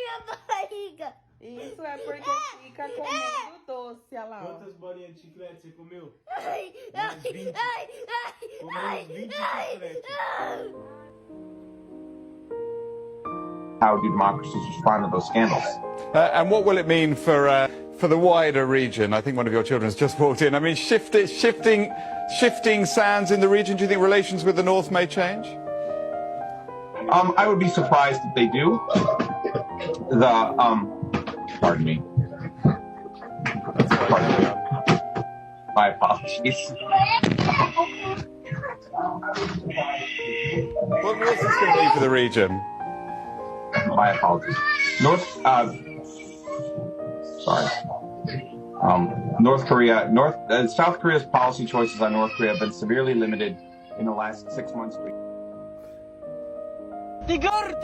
minha barriga. Isso é porque fica comendo doce, olha lá. Quantas bolinhas de chiclete você comeu? Ai, Umas 20. Comeu uns 20 chicletes. How do democracies respond to those scandals? And what will it mean for the wider region? I think one of your children has just walked in. I mean, shifting sands in the region. Do you think relations with the North may change? I would be surprised if they do. Pardon me. Pardon me. My apologies. What's this going to mean for the region? My apologies. South Korea's policy choices on North Korea have been severely limited in the last 6 months. Tigar!